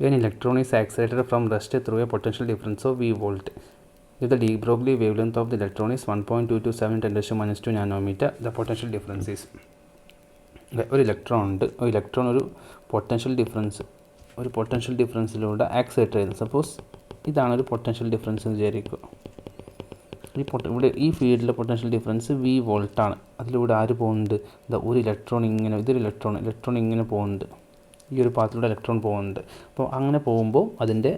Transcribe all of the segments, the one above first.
An electron is accelerated from rest through a potential difference of V volt. If the de Broglie wavelength of the electron is 1.227 × 10⁻²⁰ nanometer, the potential difference is ഒരു electron ഉണ്ട്. ഒരു electron ഒരു potential ഡിഫറൻസിലൂടെ accelerate ചെയ്യുന്നു. Suppose ഇതാണ് ഒരു potential difference എന്ന് വിചാരിക്കുക. ഇവിടെ ഈ ഫീൽഡിലെ പൊട്ടൻഷ്യൽ ഡിഫറൻസ് V വോൾട്ടാണ്. അതിലൂടെ ആര് പോകുന്നുണ്ട്? ഒരു ഇലക്ട്രോൺ ഇങ്ങനെ, ഇതൊരു ഇലക്ട്രോൺ ഇങ്ങനെ പോകുന്നുണ്ട്. ഈ ഒരു പാത്തിലൂടെ ഇലക്ട്രോൺ പോകുന്നുണ്ട്. അപ്പോൾ അങ്ങനെ പോകുമ്പോൾ അതിൻ്റെ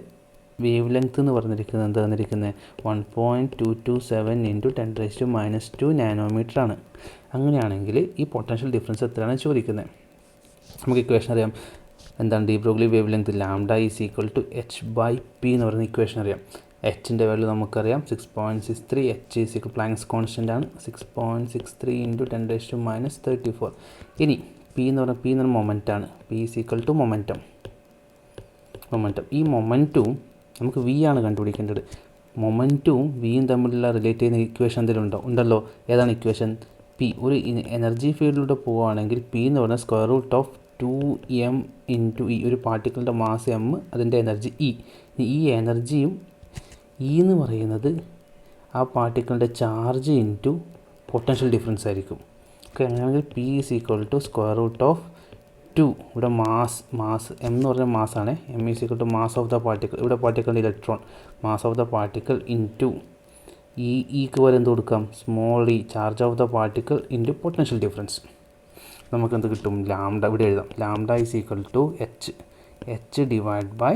വേവ് ലെങ്ത് എന്ന് പറഞ്ഞിരിക്കുന്നത് എന്താ തന്നിരിക്കുന്നത്? 1.227 × 10⁻² നാനോമീറ്റർ ആണ്. അങ്ങനെയാണെങ്കിൽ ഈ പൊട്ടൻഷ്യൽ ഡിഫറൻസ് എത്രയാണ് ചോദിക്കുന്നത്? നമുക്ക് ഇക്വേഷൻ അറിയാം. എന്താണ്? De Broglie wavelength lambda is equal to h/p എന്ന് പറയുന്ന ഇക്വേഷൻ അറിയാം. എച്ചിൻ്റെ വാല്യൂ നമുക്കറിയാം 6.63. H is equal Planck's constant ആണ് 6.63 × 10⁻34. ഇനി പി എന്ന് പറഞ്ഞാൽ മൊമെൻ്റാണ്. P is equal to momentum. ഈ മൊമെൻറ്റും നമുക്ക് വി ആണ് കണ്ടുപിടിക്കേണ്ടത്. മൊമെൻറ്റും വിയും തമ്മിലുള്ള റിലേറ്റ് ചെയ്യുന്ന ഇക്വേഷൻ എന്തെങ്കിലും ഉണ്ടല്ലോ. ഏതാണ് ഇക്വേഷൻ? പി ഒരു എനർജി ഫീൽഡിലൂടെ പോവുകയാണെങ്കിൽ പി എന്ന് പറഞ്ഞാൽ √2m × E. ഒരു പാർട്ടിക്കിളിൻ്റെ മാസ് m, അതിൻ്റെ എനർജി E. ഈ എനർജിയും E എന്ന് പറയുന്നത് ആ പാർട്ടിക്കിളിൻ്റെ ചാർജ് ഇൻറ്റു പൊട്ടൻഷ്യൽ ഡിഫറൻസ് ആയിരിക്കും. ഓക്കെ, അങ്ങനെയാണെങ്കിൽ പി ഈസ് ഈക്വൽ ടു √2. ഇവിടെ മാസ് എം എന്ന് പറഞ്ഞാൽ മാസാണ്. M is equal to mass of the particle. ഇവിടെ പാർട്ടിക്കിളിൻ്റെ electron mass of the particle into ഇക്ക് പോലെ എന്ത് കൊടുക്കാം? Small E charge of the particle into potential difference. നമുക്ക് എന്ത് കിട്ടും? ലാംഡ ഇവിടെ എഴുതാം. Lambda is equal to H divide by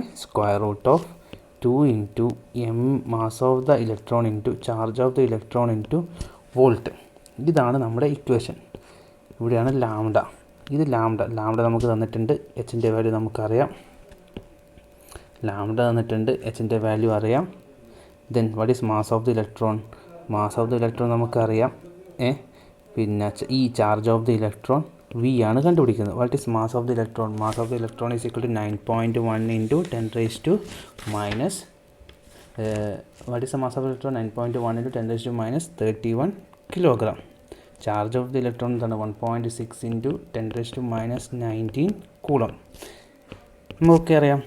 √2 × m mass of the electron into charge of the electron into volt. ഇതാണ് നമ്മുടെ ഇക്വേഷൻ. ഇവിടെയാണ് ലാംഡ. ഇത് lambda നമുക്ക് തന്നിട്ടുണ്ട്. എച്ചിൻ്റെ വാല്യൂ നമുക്കറിയാം. ലാംഡ തന്നിട്ടുണ്ട്, എച്ചിൻ്റെ വാല്യൂ അറിയാം. Then what is mass of the electron? Mass of the electron നമുക്കറിയാം. പിന്നെ ഈ charge of the electron V ആണ് കണ്ടുപിടിക്കുന്നത്. What is mass of the electron? Mass of the electron is equal to 9.1 × 10⁻⁻. What is the mass of the electron? 9.1 × 10⁻31 kilogram. Charge of the electron എന്താണ്? 1.6 × 10⁻19 coulomb. നമുക്കൊക്കെ അറിയാം.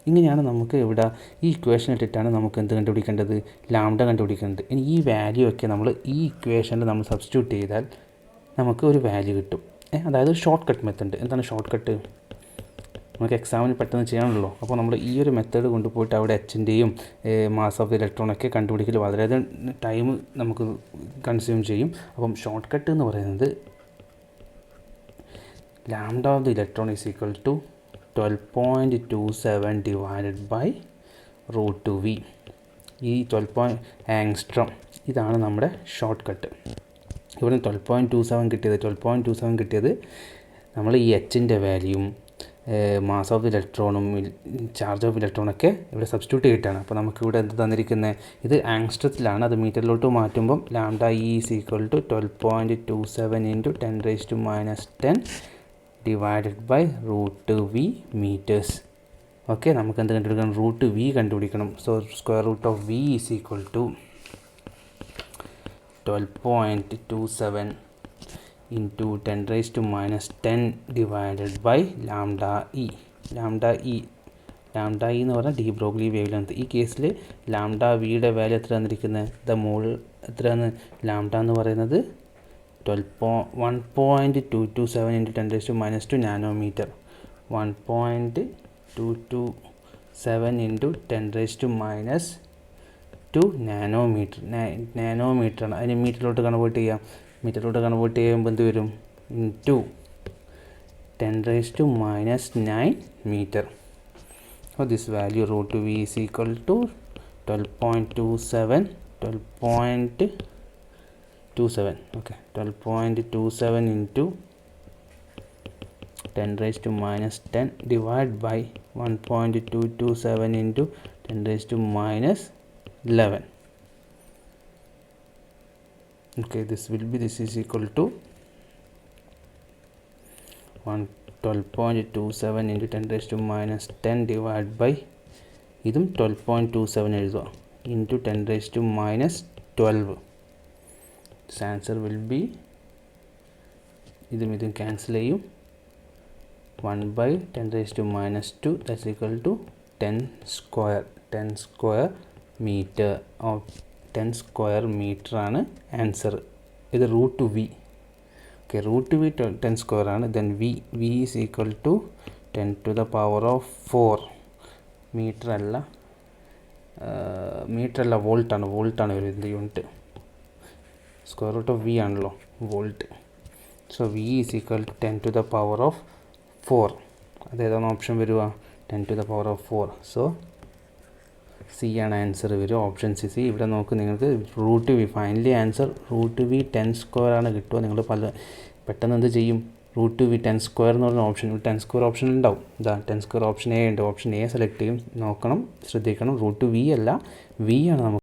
ഇങ്ങനെയാണ് നമുക്ക് ഇവിടെ ഈ equation ഇട്ടിട്ടാണ് നമുക്ക് എന്ത് കണ്ടുപിടിക്കേണ്ടത്? ലാംഡ കണ്ടുപിടിക്കേണ്ടത്. ഇനി ഈ വാല്യൂ ഒക്കെ നമ്മൾ ഈ ഇക്വേഷനിൽ നമ്മൾ സബ്സ്റ്റിറ്റ്യൂട്ട് ചെയ്താൽ നമുക്ക് ഒരു വാല്യൂ കിട്ടും. അതായത് ഷോർട്ട് കട്ട് മെത്തേഡ്. എന്താണ് ഷോർട്ട് കട്ട്? നമുക്ക് എക്സാമിന് പെട്ടെന്ന് ചെയ്യാനുള്ളൂ. അപ്പോൾ നമ്മൾ ഈ ഒരു മെത്തേഡ് കൊണ്ടുപോയിട്ട് അവിടെ എച്ചിൻ്റെയും മാസ് ഓഫ് ദി ഇലക്ട്രോണൊക്കെ കണ്ടുപിടിക്കൽ വളരെയധികം ടൈം നമുക്ക് കൺസ്യൂം ചെയ്യും. അപ്പം ഷോർട്ട് കട്ട് എന്ന് പറയുന്നത് lambda of the electron is equal to 12.27 divided by √2v. ഈ 12 ആങ്സ്ട്രോം. ഇതാണ് നമ്മുടെ ഷോർട്ട് കട്ട്. ഇവിടെ 12.27 കിട്ടിയത് നമ്മൾ ഈ എച്ചിൻ്റെ വാല്യൂയും മാസ് ഓഫ് ദി ഇലക്ട്രോണും ചാർജ് ഓഫ് ഇലക്ട്രോണൊക്കെ ഇവിടെ സബ്സ്റ്റിറ്റ്യൂട്ട് ചെയ്തിട്ടാണ്. അപ്പോൾ നമുക്കിവിടെ എന്ത് തന്നിരിക്കുന്നത്? ഇത് ആങ്സ്ട്രത്തിലാണ്. അത് മീറ്ററിലോട്ട് മാറ്റുമ്പം lambda e is equal to 12.27 × 10⁻10 divided by √2v metres. Okay, നമുക്ക് എന്ത് കണ്ടുപിടിക്കണം? √v കണ്ടുപിടിക്കണം. So √v is equal to 12.27 × 10⁻10 divided by lambda e. Lambda e എന്ന് പറഞ്ഞാൽ ഡി ബ്രോഗ്ലി വേവ് ലെങ്ത്. ഈ കേസിൽ ലാംഡ വിയുടെ വാല്യൂ എത്ര തന്നിരിക്കുന്നത്? മോൾ എത്രയാണ്? ലാംഡ എന്ന് പറയുന്നത് 1.227 × 10⁻² നാനോമീറ്റർ. 1.227 × 10⁻² നാനോമീറ്ററാണ്. അതിന് മീറ്ററിലോട്ട് കൺവേർട്ട് ചെയ്യാം. മീറ്ററിലോട്ട് കൺവേർട്ട് ചെയ്യുമ്പോൾ എന്ത് വരും? Into 10⁻9 metre. അപ്പോൾ this value √2v is equal to 12.27 okay 12.27 × 10⁻10 divide by 1.227 × 10⁻11. Okay, this is equal to 12.27 × 10⁻10 divide by ഇതും 12.27 എഴുതുക into 10⁻12. This answer will be ഇതും ക്യാൻസൽ ചെയ്യും. 1/10⁻², that's equal to 10 square metre. 10 square metre ആണ് answer. ഇത് root v. Okay, root V 10 square ആണ്. Then v is equal to 10⁴. Metre അല്ല, വോൾട്ടാണ് വരുന്നത് unit. Square root of v ആണല്ലോ volt. So v is equal to 10⁴. അതേതാണ് option വരിക? 10⁴. So c ആണ് ആൻസർ വരിക, ഓപ്ഷൻ സി. ഇവിടെ നോക്ക്, നിങ്ങൾക്ക് root V finally answer root V 10 square ആണ് കിട്ടുക. നിങ്ങൾ പെട്ടെന്ന് എന്ത് ചെയ്യും? റൂട്ട് വി 10 സ്ക്വയർ എന്ന് പറഞ്ഞ ഓപ്ഷൻ, 10 സ്ക്വയർ ഓപ്ഷൻ ഉണ്ടാവും. 10 സ്ക്വയർ ഓപ്ഷൻ എ ഉണ്ട്. ഓപ്ഷൻ എ സെലക്ട് ചെയ്യും. നോക്കണം, ശ്രദ്ധിക്കണം, റൂട്ട് വി അല്ല, വി ആണ് നമുക്ക്